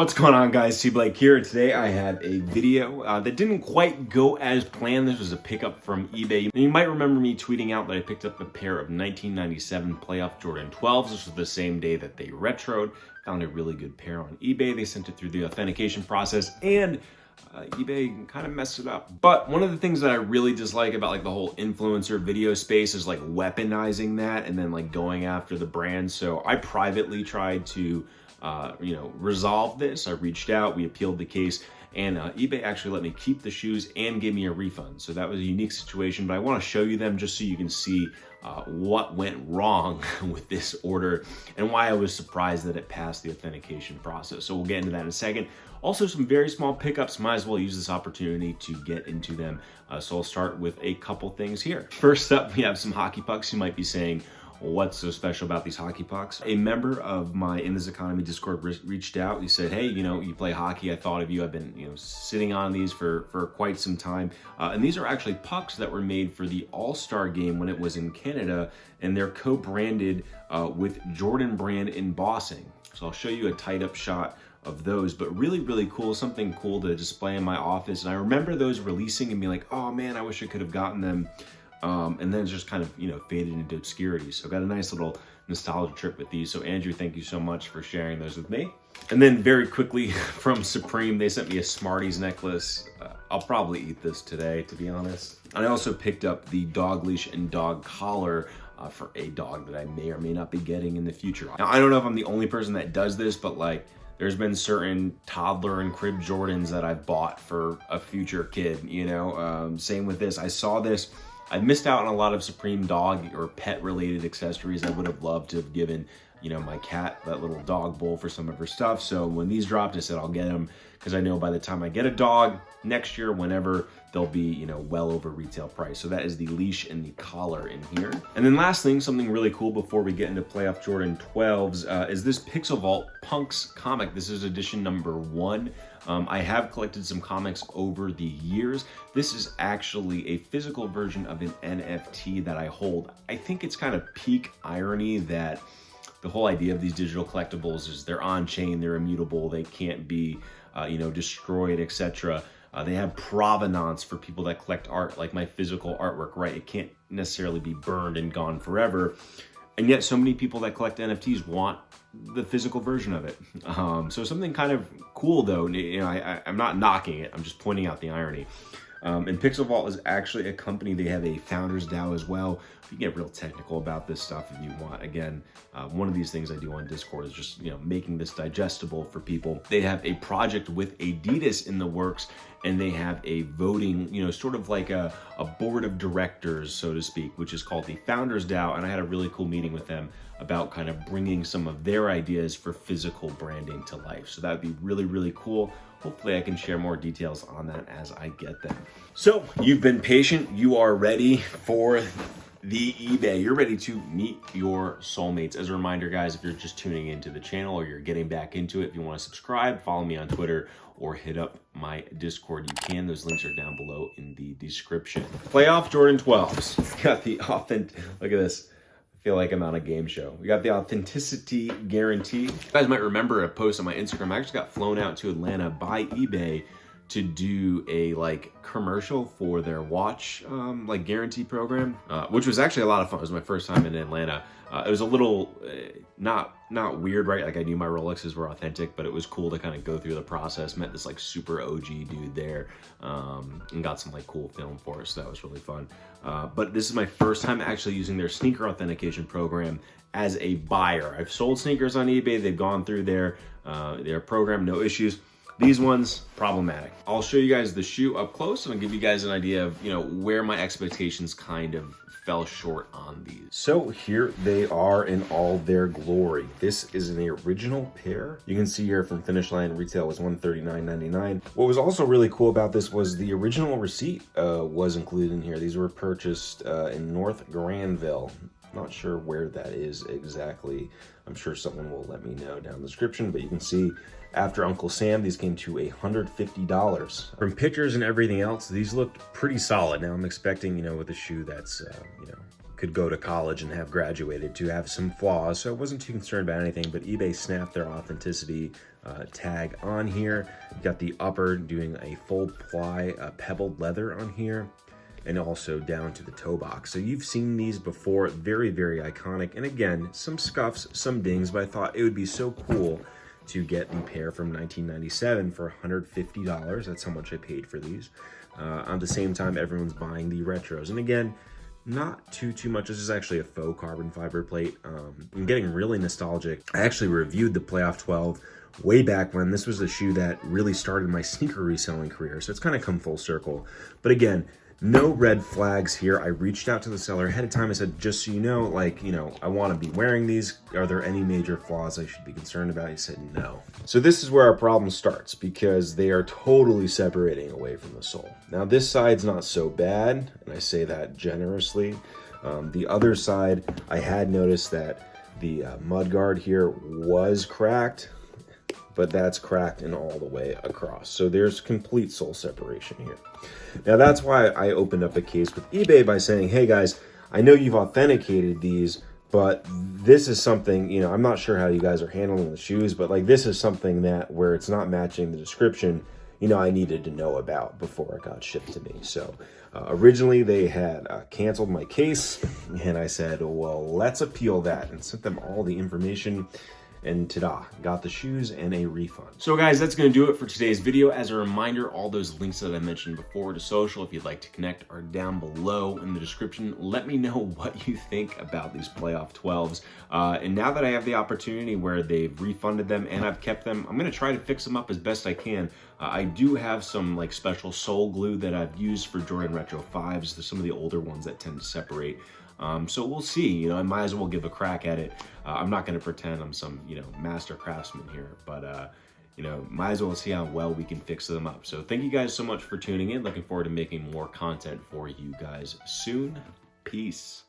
What's going on, guys? T Blake here. Today I have a video that didn't quite go as planned. This was a pickup from eBay. And you might remember me tweeting out that I picked up a pair of 1997 playoff Jordan 12s. This was the same day that they retroed. Found a really good pair on eBay. They sent it through the authentication process and eBay kind of messed it up. But one of the things that I really dislike about like the whole influencer video space is like weaponizing that and then like going after the brand. So I privately tried to resolve this. I reached out, we appealed the case, and eBay actually let me keep the shoes and gave me a refund. So that was a unique situation, but I want to show you them just so you can see what went wrong with this order and why I was surprised that it passed the authentication process. So we'll get into that in a second. Also, some very small pickups. Might as well use this opportunity to get into them. So I'll start with a couple things here. First up, we have some hockey pucks. You might be saying, what's so special about these hockey pucks? A member of my In This Economy Discord reached out. He said, hey, you play hockey. I thought of you. I've been, sitting on these for quite some time. And these are actually pucks that were made for the All-Star game when it was in Canada, and they're co-branded with Jordan brand embossing. So I'll show you a tight up shot of those, but really, really cool, something cool to display in my office. And I remember those releasing and being like, oh man, I wish I could have gotten them. And then it's just kind of, faded into obscurity. So got a nice little nostalgia trip with these. So Andrew, thank you so much for sharing those with me. And then very quickly from Supreme, they sent me a Smarties necklace. I'll probably eat this today, to be honest. And I also picked up the dog leash and dog collar for a dog that I may or may not be getting in the future. Now, I don't know if I'm the only person that does this, but like, there's been certain toddler and crib Jordans that I've bought for a future kid, same with this. I saw this. I missed out on a lot of Supreme dog or pet related accessories. I would have loved to have given, my cat that little dog bowl for some of her stuff. So when these dropped, I said, I'll get them because I know by the time I get a dog next year, whenever, they'll be, well over retail price. So that is the leash and the collar in here. And then last thing, something really cool before we get into playoff Jordan 12s is this Pixel Vault Punks comic. This is edition number 1. I have collected some comics over the years. This is actually a physical version of an NFT that I hold. I think it's kind of peak irony that the whole idea of these digital collectibles is they're on chain, they're immutable, they can't be, destroyed, etc. They have provenance for people that collect art, like my physical artwork, right? It can't necessarily be burned and gone forever. And yet so many people that collect NFTs want the physical version of it. So something kind of cool though, I'm not knocking it, I'm just pointing out the irony. And Pixel Vault is actually a company, they have a founders DAO as well. You can get real technical about this stuff if you want. Again, one of these things I do on Discord is just, making this digestible for people. They have a project with Adidas in the works, and they have a voting, sort of like a board of directors, so to speak, which is called the Founders DAO. And I had a really cool meeting with them about kind of bringing some of their ideas for physical branding to life. So that would be really, really cool. Hopefully I can share more details on that as I get them. So you've been patient. You are ready for the eBay. You're ready to meet your soulmates. As a reminder, guys, if you're just tuning into the channel or you're getting back into it, if you want to subscribe, follow me on Twitter or hit up my Discord, you can. Those links are down below in the description. Playoff Jordan 12s. Got the look at this. I feel like I'm on a game show. We got the authenticity guarantee. You guys might remember a post on my Instagram. I actually got flown out to Atlanta by eBay to do a commercial for their watch guarantee program, which was actually a lot of fun. It was my first time in Atlanta. It was a little not weird, right? Like I knew my Rolexes were authentic, but it was cool to kind of go through the process. Met this super OG dude there, and got some cool film for us. So that was really fun. But this is my first time actually using their sneaker authentication program as a buyer. I've sold sneakers on eBay. They've gone through their program, no issues. These ones, problematic. I'll show you guys the shoe up close and I'll give you guys an idea of, where my expectations kind of fell short on these. So here they are in all their glory. This is an original pair. You can see here from Finish Line, retail was $139.99. What was also really cool about this was the original receipt was included in here. These were purchased in North Granville. Not sure where that is exactly. I'm sure someone will let me know down in the description, but you can see after Uncle Sam, these came to $150. From pictures and everything else, these looked pretty solid. Now I'm expecting, with a shoe that's, could go to college and have graduated to have some flaws, so I wasn't too concerned about anything, but eBay snapped their authenticity tag on here. You got the upper doing a full ply pebbled leather on here, and also down to the toe box. So you've seen these before, very, very iconic. And again, some scuffs, some dings, but I thought it would be so cool to get the pair from 1997 for $150. That's how much I paid for these. At the same time, everyone's buying the retros. And again, not too much. This is actually a faux carbon fiber plate. I'm getting really nostalgic. I actually reviewed the Playoff 12 way back when. This was the shoe that really started my sneaker reselling career. So it's kind of come full circle. But again, no red flags here. I reached out to the seller ahead of time. I said, just so you know, like, you know, I want to be wearing these. Are there any major flaws I should be concerned about? He said no. So this is where our problem starts, because they are totally separating away from the sole. Now this side's not so bad, and I say that generously. The other side, I had noticed that the mudguard here was cracked, but that's cracked in all the way across. So there's complete sole separation here. Now that's why I opened up a case with eBay by saying, hey guys, I know you've authenticated these, but this is something, you know, I'm not sure how you guys are handling the shoes, but like this is something that where it's not matching the description, you know, I needed to know about before it got shipped to me. So originally they had canceled my case, and I said, well, let's appeal that, and sent them all the information. And ta-da, got the shoes and a refund. So guys, that's gonna do it for today's video. As a reminder, all those links that I mentioned before to social, if you'd like to connect, are down below in the description. Let me know what you think about these Playoff 12s. And now that I have the opportunity where they've refunded them and I've kept them, I'm gonna try to fix them up as best I can. I do have some like special sole glue that I've used for Jordan Retro 5s. There's some of the older ones that tend to separate. So we'll see, you know, I might as well give a crack at it. I'm not going to pretend I'm some, you know, master craftsman here, but, you know, might as well see how well we can fix them up. So thank you guys so much for tuning in. Looking forward to making more content for you guys soon. Peace.